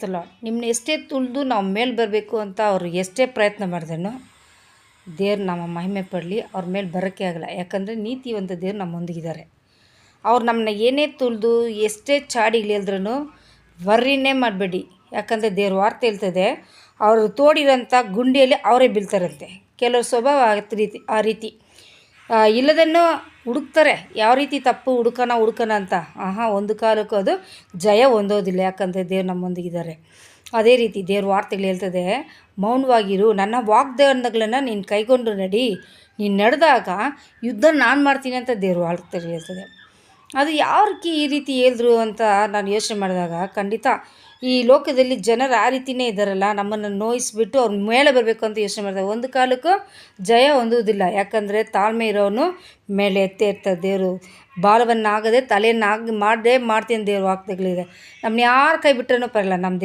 ಅಲ್ಲ ನಿಮ್ಮನ್ನ ಎಷ್ಟೇ ತುಳಿದು ನಾವು ಮೇಲೆ ಬರಬೇಕು ಅಂತ ಅವ್ರು ಎಷ್ಟೇ ಪ್ರಯತ್ನ ಮಾಡಿದ್ರೂ ದೇವ್ರು ನಮ್ಮ ಮಹಿಮೆ ಪಡಲಿ, ಅವ್ರ ಮೇಲೆ ಬರೋಕ್ಕೆ ಆಗಲ್ಲ. ಯಾಕಂದರೆ ನೀತಿವಂತ ದೇವ್ರು ನಮ್ಮೊಂದಿಗಿದ್ದಾರೆ. ಅವ್ರು ನಮ್ಮನ್ನ ಏನೇ ತುಳಿದು ಎಷ್ಟೇ ಚಾಡಿಗಳು ಹೇಳಿದ್ರೂ ವರ್ರಿನೇ ಮಾಡಬೇಡಿ. ಯಾಕಂದರೆ ದೇವ್ರ ವಾರ್ತೆ ಹೇಳ್ತದೆ, ಅವರು ತೋಡಿರೋಂಥ ಗುಂಡಿಯಲ್ಲಿ ಅವರೇ ಬೀಳ್ತಾರಂತೆ. ಕೆಲವ್ರ ಸ್ವಭಾವ ಆ ರೀತಿ ಇಲ್ಲದನ್ನು ಹುಡುಕ್ತಾರೆ. ಯಾವ ರೀತಿ ತಪ್ಪು ಹುಡ್ಕೋಣ ಅಂತ. ಒಂದು ಕಾಲಕ್ಕೂ ಅದು ಜಯ ಹೊಂದೋದಿಲ್ಲ. ಯಾಕಂದರೆ ದೇವ್ರು ನಮ್ಮೊಂದಿಗಿದ್ದಾರೆ. ಅದೇ ರೀತಿ ದೇವ್ರ ವಾರ್ತೆಗಳು ಹೇಳ್ತದೆ, ಮೌನವಾಗಿರು, ನನ್ನ ವಾಗ್ದಾನಗಳನ್ನು ನೀನು ಕೈಗೊಂಡು ನಡಿ, ನೀನು ನಡೆದಾಗ ಯುದ್ಧ ನಾನು ಮಾಡ್ತೀನಿ ಅಂತ ದೇವ್ರ ವಾರ್ತೆಗಳು ಹೇಳ್ತದೆ. ಅದು ಯಾರಕ್ಕೆ ಈ ರೀತಿ ಹೇಳಿದ್ರು ಅಂತ ನಾನು ಯೋಚನೆ ಮಾಡಿದಾಗ, ಖಂಡಿತ ಈ ಲೋಕದಲ್ಲಿ ಜನರು ಆ ರೀತಿಯೇ ಇದ್ದಾರಲ್ಲ, ನಮ್ಮನ್ನು ನೋಯಿಸ್ಬಿಟ್ಟು ಅವ್ರ ಮೇಲೆ ಬರಬೇಕು ಅಂತ ಯೋಚನೆ ಮಾಡಿದಾಗ ಒಂದು ಕಾಲಕ್ಕೂ ಜಯ ಹೊಂದುವುದಿಲ್ಲ. ಯಾಕಂದರೆ ತಾಳ್ಮೆ ಇರೋನು ಮೇಲೆ ಎತ್ತೇ ಇರ್ತಾರೆ. ದೇವರು ಬಾಲವನ್ನಾಗದೆ ತಲೆಯನ್ನಾಗಿ ಮಾಡೇ ಮಾಡ್ತೀನಿ ದೇವ್ರ ವಾಗ್ದಾನಗಳಿದೆ. ನಮ್ಮನ್ನ ಯಾರು ಕೈ ಬಿಟ್ರೂ ಪರವಾಗಿಲ್ಲ, ನಮ್ಮ ದೇವ್ರು